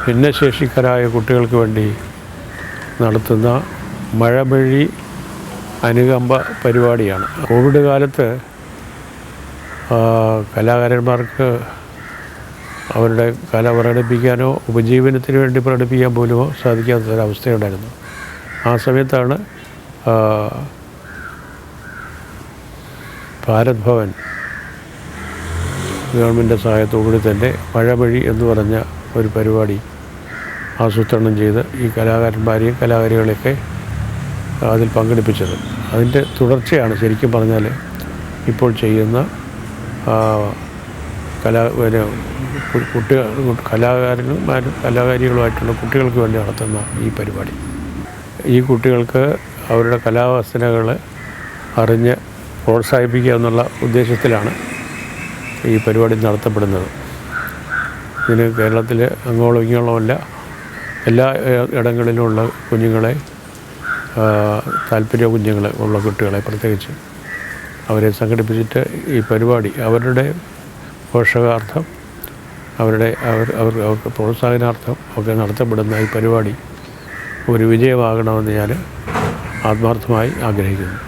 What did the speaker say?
ഭിന്നശേഷിക്കാരായ കുട്ടികൾക്ക് വേണ്ടി നടത്തുന്ന മഴമഴി അനുകമ്പ പരിപാടിയാണ്. കോവിഡ് കാലത്ത് കലാകാരന്മാർക്ക് അവരുടെ കല പ്രകടിപ്പിക്കാനോ ഉപജീവനത്തിന് വേണ്ടി പ്രകടിപ്പിക്കാൻ പോലുമോ സാധിക്കാത്തൊരവസ്ഥയുണ്ടായിരുന്നു. ആ സമയത്താണ് ഭാരത് ഭവൻ ഗവൺമെൻറ് സഹായത്തോടുകൂടി തന്നെ മഴമഴി എന്ന് പറഞ്ഞ ഒരു പരിപാടി ആസൂത്രണം ചെയ്ത് ഈ കലാകാരന്മാരെയും കലാകാരികളെയൊക്കെ അതിൽ പങ്കെടുപ്പിച്ചത്. അതിൻ്റെ തുടർച്ചയാണ് ശരിക്കും പറഞ്ഞാൽ ഇപ്പോൾ ചെയ്യുന്ന കലാകാരന്മാരും കലാകാരികളുമായിട്ടുള്ള കുട്ടികൾക്ക് വേണ്ടി നടത്തുന്ന ഈ പരിപാടി. ഈ കുട്ടികൾക്ക് അവരുടെ കലാവാസനകൾ അറിഞ്ഞ് പ്രോത്സാഹിപ്പിക്കുക എന്നുള്ള ഉദ്ദേശത്തിലാണ് ഈ പരിപാടി നടത്തപ്പെടുന്നത്. ഇതിന് കേരളത്തിൽ അങ്ങോളം ഇങ്ങോളമല്ല എല്ലാ ഇടങ്ങളിലുമുള്ള കുഞ്ഞുങ്ങളെ, താല്പര്യ കുഞ്ഞുങ്ങൾ ഉള്ള കുട്ടികളെ പ്രത്യേകിച്ച് അവരെ സംഘടിപ്പിച്ചിട്ട് ഈ പരിപാടി അവരുടെ പോഷകാർത്ഥം, അവർക്ക് പ്രോത്സാഹനാർത്ഥം ഒക്കെ നടത്തപ്പെടുന്ന ഈ പരിപാടി ഒരു വിജയമാകണമെന്ന് ഞാൻ ആത്മാർത്ഥമായി ആഗ്രഹിക്കുന്നു.